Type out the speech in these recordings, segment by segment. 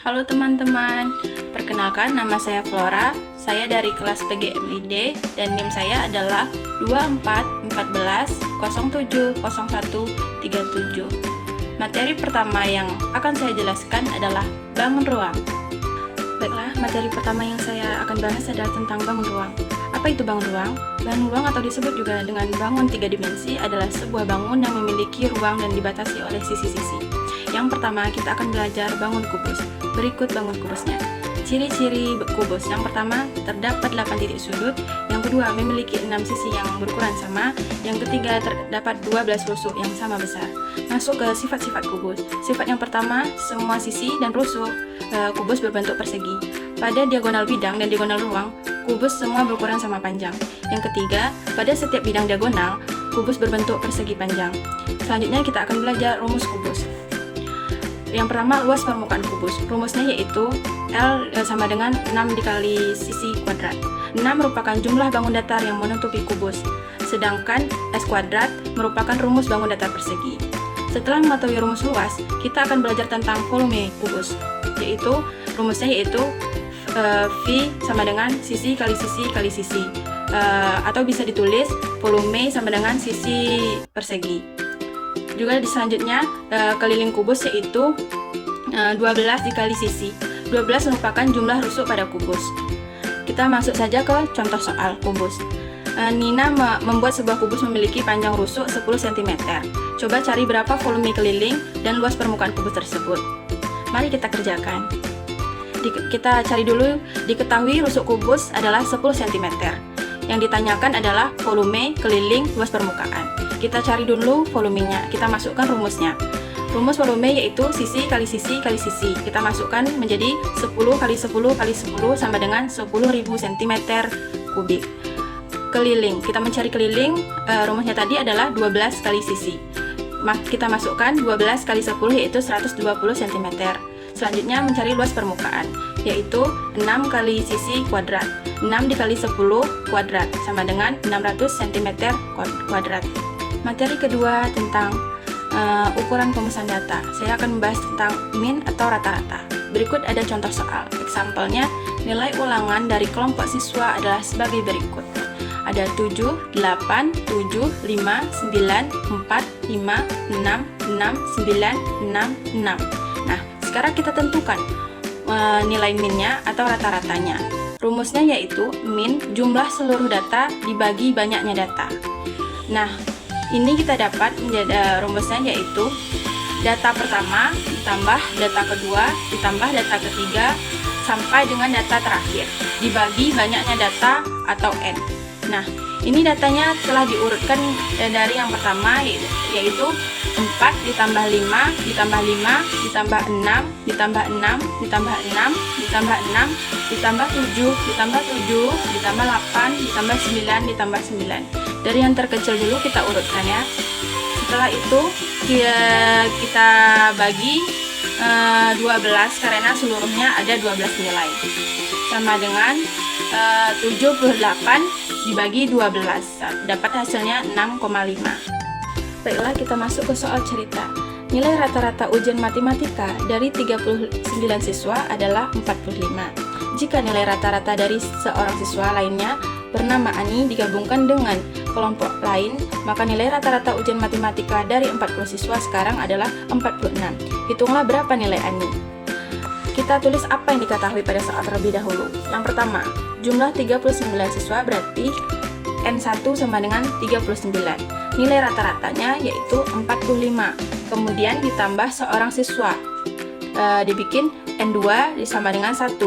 Halo teman-teman, perkenalkan nama saya Flora, saya dari kelas PGMID dan NIM saya adalah 2414070137. Materi pertama yang akan saya jelaskan adalah bangun ruang. Baiklah, materi pertama yang saya akan bahas adalah tentang bangun ruang. Apa itu bangun ruang? Bangun ruang atau disebut juga dengan bangun tiga dimensi adalah sebuah bangun yang memiliki ruang dan dibatasi oleh sisi-sisi. Yang pertama, kita akan belajar bangun kubus. Berikut bangun kubusnya. Ciri-ciri kubus. Yang pertama, terdapat 8 titik sudut. Yang kedua, memiliki 6 sisi yang berukuran sama. Yang ketiga, terdapat 12 rusuk yang sama besar. Masuk ke sifat-sifat kubus. Sifat yang pertama, semua sisi dan rusuk kubus berbentuk persegi. Pada diagonal bidang dan diagonal ruang, kubus semua berukuran sama panjang. Yang ketiga, pada setiap bidang diagonal, kubus berbentuk persegi panjang. Selanjutnya kita akan belajar rumus kubus. Yang pertama, luas permukaan kubus. Rumusnya yaitu L sama dengan 6 dikali sisi kuadrat. 6 merupakan jumlah bangun datar yang menutupi kubus, sedangkan S kuadrat merupakan rumus bangun datar persegi. Setelah mengetahui rumus luas, kita akan belajar tentang volume kubus, yaitu rumusnya yaitu V sama dengan sisi kali sisi kali sisi, atau bisa ditulis volume sama dengan sisi persegi. Juga selanjutnya keliling kubus yaitu 12 dikali sisi. 12 merupakan jumlah rusuk pada kubus. Kita masuk saja ke contoh soal kubus. Nina membuat sebuah kubus memiliki panjang rusuk 10 cm. Coba cari berapa volume keliling dan luas permukaan kubus tersebut. Mari kita kerjakan. Kita cari dulu, diketahui rusuk kubus adalah 10 cm. Yang ditanyakan adalah volume, keliling, luas permukaan. Kita cari dulu volumenya, kita masukkan rumusnya. Rumus volume yaitu sisi kali sisi kali sisi. Kita masukkan menjadi 10 kali 10 kali 10 sama dengan 10.000 cm kubik. Keliling, kita mencari keliling, rumusnya tadi adalah 12 kali sisi. Kita masukkan 12 kali 10 yaitu 120 cm. Selanjutnya mencari luas permukaan, yaitu 6 kali sisi kuadrat. 6 dikali 10 kuadrat sama dengan 600 cm kuadrat. Materi kedua tentang ukuran pemesan data. Saya akan membahas tentang min atau rata-rata. Berikut ada contoh soal. Example-nya, nilai ulangan dari kelompok siswa adalah sebagai berikut. Ada 7, 8, 7, 5, 9, 4, 5, 6, 6, 9, 6, 6. Nah, sekarang kita tentukan nilai minnya atau rata-ratanya. Rumusnya yaitu min jumlah seluruh data dibagi banyaknya data. Nah, ini kita dapat menjadi rumusnya yaitu data pertama ditambah data kedua ditambah data ketiga sampai dengan data terakhir dibagi banyaknya data atau n. Nah, ini datanya telah diurutkan dari yang pertama yaitu 4 ditambah 5 ditambah 5 ditambah 6 ditambah 6 ditambah 6 ditambah 6 ditambah 7 ditambah 7 ditambah 8 ditambah 9 ditambah 9. Dari yang terkecil dulu kita urutkan ya. Setelah itu kita bagi 12 karena seluruhnya ada 12 nilai. Sama dengan 78 dibagi 12, dapat hasilnya 6,5. Baiklah, kita masuk ke soal cerita. Nilai rata-rata ujian matematika dari 39 siswa adalah 45. Jika nilai rata-rata dari seorang siswa lainnya bernama Ani digabungkan dengan kelompok lain, maka nilai rata-rata ujian matematika dari 40 siswa sekarang adalah 46. Hitunglah berapa nilai Ani. Kita tulis apa yang diketahui pada saat terlebih dahulu. Yang pertama, jumlah 39 siswa berarti N1 sama dengan 39. Nilai rata-ratanya yaitu 45. Kemudian ditambah seorang siswa. Dibikin N2 sama dengan 1.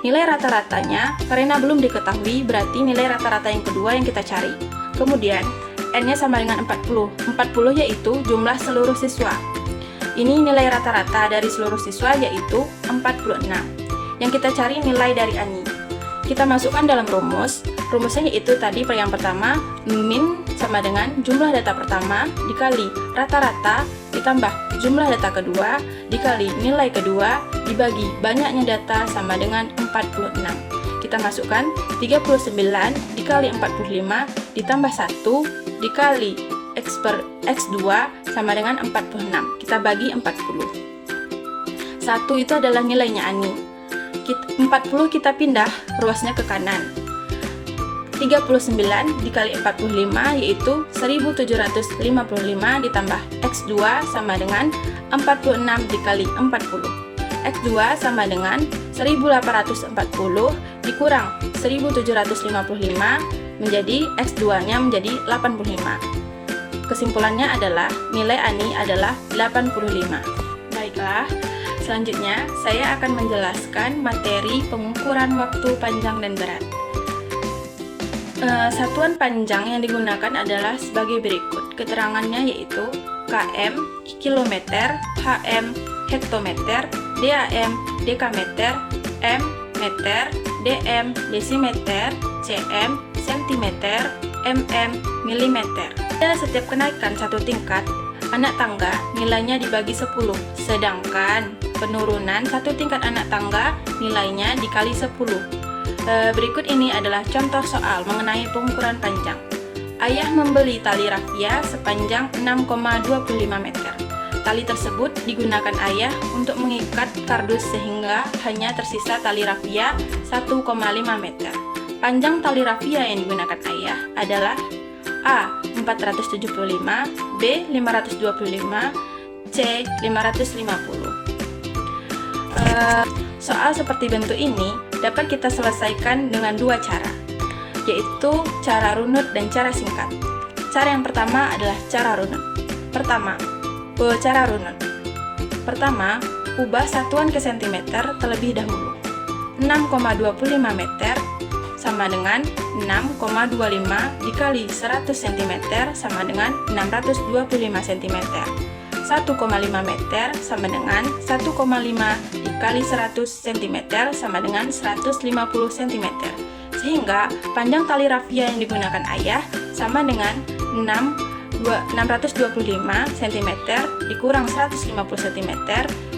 Nilai rata-ratanya karena belum diketahui berarti nilai rata-rata yang kedua yang kita cari. Kemudian N-nya sama dengan 40. 40 yaitu jumlah seluruh siswa. Ini nilai rata-rata dari seluruh siswa yaitu 46. Yang kita cari nilai dari Ani. Kita masukkan dalam rumus. Rumusnya yaitu tadi yang pertama, min sama dengan jumlah data pertama dikali rata-rata ditambah jumlah data kedua dikali nilai kedua dibagi banyaknya data sama dengan 46. Kita masukkan 39 dikali 45 ditambah 1 dikali X per X2 sama dengan 46. Kita bagi 40. 1 itu adalah nilainya Ani. 40 kita pindah ruasnya ke kanan. 39 dikali 45 yaitu 1755 ditambah X2 sama dengan 46 dikali 40. X2 sama dengan 1840 dikurang 1755 menjadi X2-nya menjadi 85. Kesimpulannya adalah nilai Ani adalah 85. Baiklah, selanjutnya saya akan menjelaskan materi pengukuran waktu panjang dan berat. Satuan panjang yang digunakan adalah sebagai berikut. Keterangannya yaitu km, kilometer, hm, hektometer, DAM, dekameter, M, meter, DM, desimeter, cm, sentimeter, mm, milimeter. Pada setiap kenaikan satu tingkat, anak tangga nilainya dibagi 10, sedangkan penurunan satu tingkat anak tangga nilainya dikali 10. Berikut ini adalah contoh soal mengenai pengukuran panjang. Ayah membeli tali rafia sepanjang 6,25 meter. Tali tersebut digunakan ayah untuk mengikat kardus sehingga hanya tersisa tali rafia 1,5 meter. Panjang tali rafia yang digunakan ayah adalah A. 475, B. 525, C. 550. Soal seperti bentuk ini dapat kita selesaikan dengan dua cara, yaitu cara runut dan cara singkat. Cara yang pertama adalah cara runut. Cara runut. Pertama, ubah satuan ke cm terlebih dahulu. 6,25 meter sama dengan 6,25 dikali 100 cm sama dengan 625 cm. 1,5 meter sama dengan 1,5 dikali 100 cm sama dengan 150 cm. Sehingga panjang tali rafia yang digunakan ayah sama dengan 625 cm dikurang 150 cm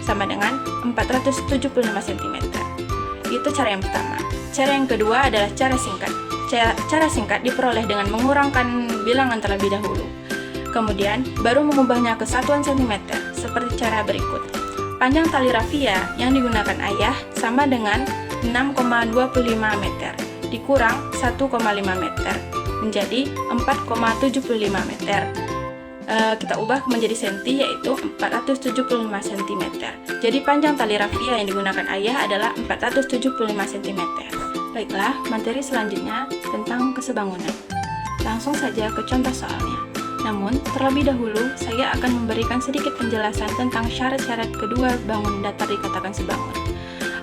sama dengan 475 cm. Itu cara yang pertama. Cara yang kedua adalah cara singkat. Cara singkat diperoleh dengan mengurangkan bilangan terlebih dahulu. Kemudian baru mengubahnya ke satuan centimeter seperti cara berikut. Panjang tali rafia yang digunakan ayah sama dengan 6,25 meter dikurang 1,5 meter menjadi 4,75 meter. Kita ubah menjadi senti yaitu 475 cm. Jadi panjang tali rafia yang digunakan ayah adalah 475 cm. Baiklah, materi selanjutnya tentang kesebangunan. Langsung saja ke contoh soalnya. Namun, terlebih dahulu, saya akan memberikan sedikit penjelasan tentang syarat-syarat kedua bangun datar dikatakan sebangun.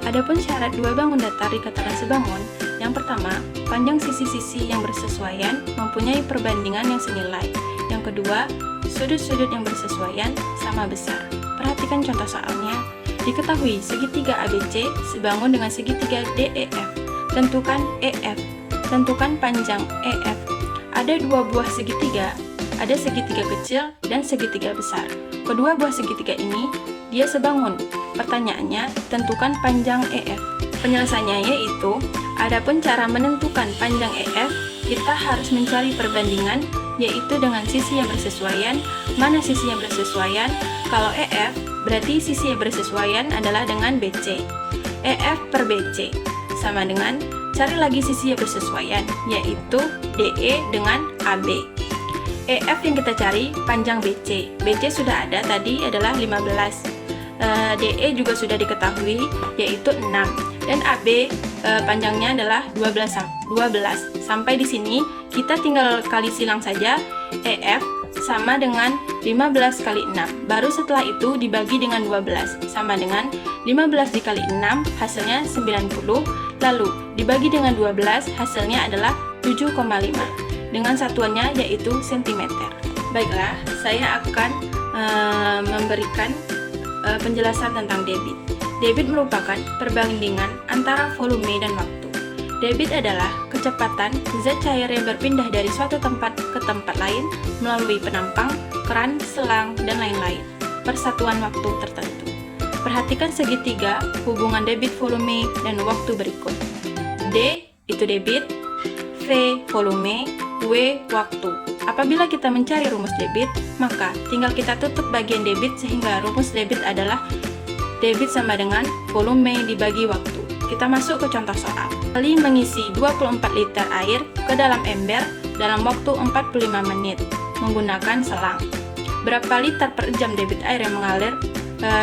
Adapun syarat dua bangun datar dikatakan sebangun, yang pertama, panjang sisi-sisi yang bersesuaian mempunyai perbandingan yang senilai. Yang kedua, sudut-sudut yang bersesuaian sama besar. Perhatikan contoh soalnya. Diketahui segitiga ABC sebangun dengan segitiga DEF. Tentukan EF. Tentukan panjang EF. Ada dua buah segitiga. Ada segitiga kecil dan segitiga besar. Kedua buah segitiga ini dia sebangun. Pertanyaannya, tentukan panjang EF. Penyelesaiannya yaitu, adapun cara menentukan panjang EF, kita harus mencari perbandingan, yaitu dengan sisi yang bersesuaian. Mana sisi yang bersesuaian? Kalau EF, berarti sisi yang bersesuaian adalah dengan BC. EF per BC sama dengan, cari lagi sisi yang bersesuaian, yaitu DE dengan AB. EF yang kita cari panjang BC. BC sudah ada tadi adalah 15. DE juga sudah diketahui yaitu 6 dan AB panjangnya adalah 12. Sampai di sini kita tinggal kali silang saja. EF sama dengan 15 kali 6. Baru setelah itu dibagi dengan 12 sama dengan 15 dikali 6 hasilnya 90. Lalu dibagi dengan 12 hasilnya adalah 7,5. Dengan satuannya yaitu cm. Baiklah, saya akan memberikan penjelasan tentang debit. Debit merupakan perbandingan antara volume dan waktu. Debit adalah kecepatan zat cair yang berpindah dari suatu tempat ke tempat lain melalui penampang, keran, selang, dan lain-lain persatuan waktu tertentu. Perhatikan segitiga hubungan debit volume dan waktu berikut. D itu debit, V volume, W waktu. Apabila kita mencari rumus debit, maka tinggal kita tutup bagian debit sehingga rumus debit adalah debit sama dengan volume dibagi waktu. Kita masuk ke contoh soal. Ali mengisi 24 liter air ke dalam ember dalam waktu 45 menit menggunakan selang. Berapa liter per jam debit air yang mengalir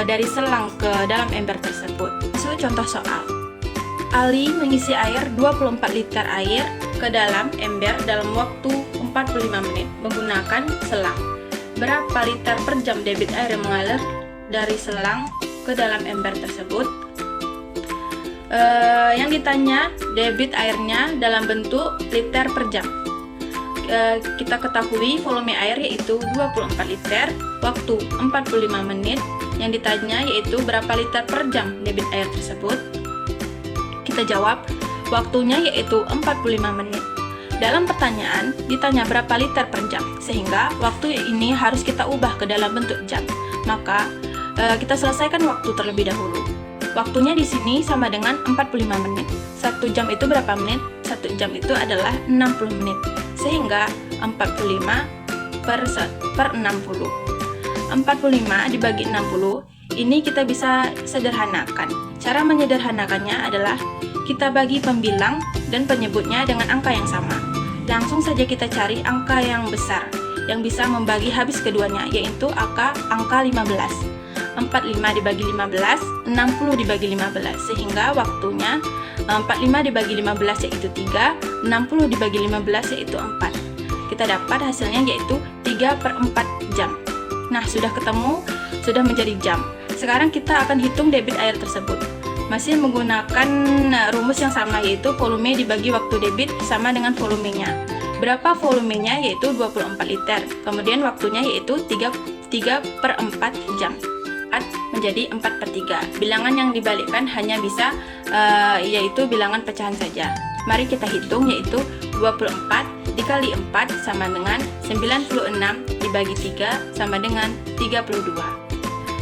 dari selang ke dalam ember tersebut? Masuk contoh soal. Ali mengisi air 24 liter air ke dalam ember dalam waktu 45 menit menggunakan selang. Berapa liter per jam debit air yang mengalir dari selang ke dalam ember tersebut? Yang ditanya debit airnya dalam bentuk liter per jam. Kita ketahui volume air yaitu 24 liter, waktu 45 menit. Yang ditanya yaitu berapa liter per jam debit air tersebut. Kita jawab waktunya yaitu 45 menit. Dalam pertanyaan ditanya berapa liter per jam, sehingga waktu ini harus kita ubah ke dalam bentuk jam. Maka kita selesaikan waktu terlebih dahulu. Waktunya di sini sama dengan 45 menit. 1 jam itu berapa menit? 1 jam itu adalah 60 menit. Sehingga 45 per 60. 45 dibagi 60, ini kita bisa sederhanakan. Cara menyederhanakannya adalah kita bagi pembilang dan penyebutnya dengan angka yang sama. Langsung saja kita cari angka yang besar yang bisa membagi habis keduanya, yaitu angka 15. 45 dibagi 15, 60 dibagi 15, sehingga waktunya 45 dibagi 15 yaitu 3, 60 dibagi 15 yaitu 4. Kita dapat hasilnya yaitu 3/4 jam. Nah, sudah ketemu, sudah menjadi jam. Sekarang kita akan hitung debit air tersebut. Masih menggunakan rumus yang sama, yaitu volume dibagi waktu debit sama dengan volumenya. Berapa volumenya? Yaitu 24 liter. Kemudian waktunya yaitu 3/4 jam. Menjadi 4/3. Bilangan yang dibalikkan hanya bisa yaitu bilangan pecahan saja. Mari kita hitung, yaitu 24 dikali 4 sama dengan 96 dibagi 3 sama dengan 32.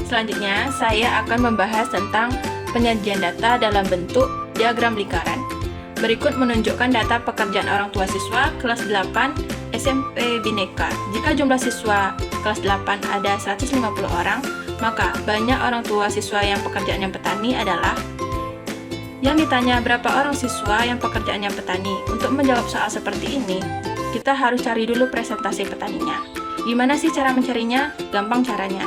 Selanjutnya saya akan membahas tentang penyajian data dalam bentuk diagram lingkaran. Berikut menunjukkan data pekerjaan orang tua siswa kelas 8 SMP Bhinneka. Jika jumlah siswa kelas 8 ada 150 orang, maka banyak orang tua siswa yang pekerjaannya petani adalah. Yang ditanya berapa orang siswa yang pekerjaannya petani. Untuk menjawab soal seperti ini, kita harus cari dulu presentasi petaninya. Gimana sih cara mencarinya? Gampang caranya.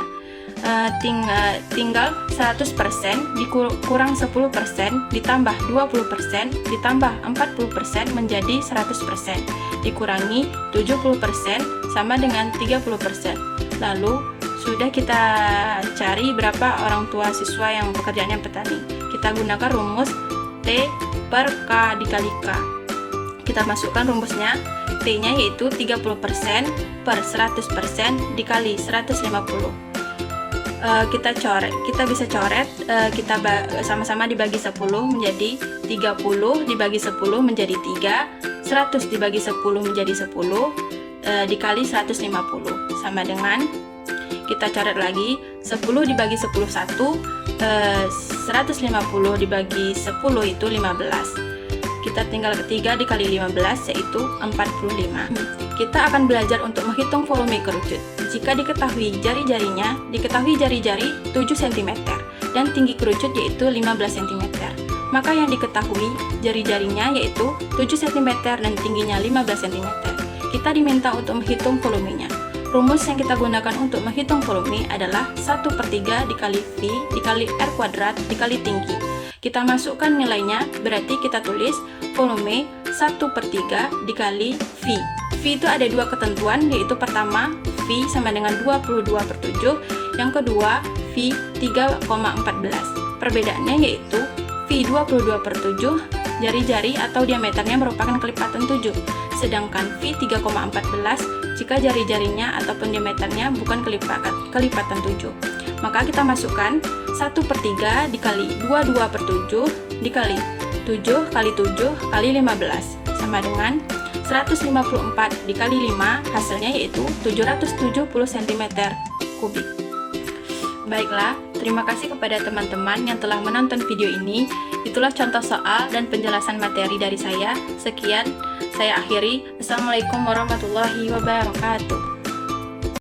Tinggal 100% dikurang 10% ditambah 20% ditambah 40% menjadi 100%, dikurangi 70% sama dengan 30%. Lalu sudah kita cari berapa orang tua siswa yang pekerjaannya petani. Kita gunakan rumus T per K dikali K. Kita masukkan rumusnya. T-nya yaitu 30% per 100% dikali 150. Kita bisa coret, kita sama-sama dibagi 10 menjadi 30 dibagi 10 menjadi 3, 100 dibagi 10 menjadi 10, dikali 150 sama dengan, kita coret lagi, 10 dibagi 10 1, 150 dibagi 10 itu 15. Kita tinggal 3 dikali 15 yaitu 45. Kita akan belajar untuk menghitung volume kerucut. Jika diketahui jari-jari 7 cm dan tinggi kerucut yaitu 15 cm. Maka yang diketahui jari-jarinya yaitu 7 cm dan tingginya 15 cm. Kita diminta untuk menghitung volumenya. Rumus yang kita gunakan untuk menghitung volume adalah 1/3 dikali V dikali R kuadrat dikali tinggi. Kita masukkan nilainya, berarti kita tulis volume 1/3 dikali V. V itu ada dua ketentuan, yaitu pertama V sama dengan 22/7, yang kedua V 3,14. Perbedaannya yaitu V 22/7 jari-jari atau diameternya merupakan kelipatan 7, sedangkan V 3,14 jika jari-jarinya ataupun diameternya bukan kelipatan 7. Maka kita masukkan 1/3 dikali 22/7 dikali 7 kali 7 kali 15 sama dengan 154 dikali 5, hasilnya yaitu 770 cm3. Baiklah, terima kasih kepada teman-teman yang telah menonton video ini. Itulah contoh soal dan penjelasan materi dari saya. Sekian, saya akhiri. Assalamualaikum warahmatullahi wabarakatuh.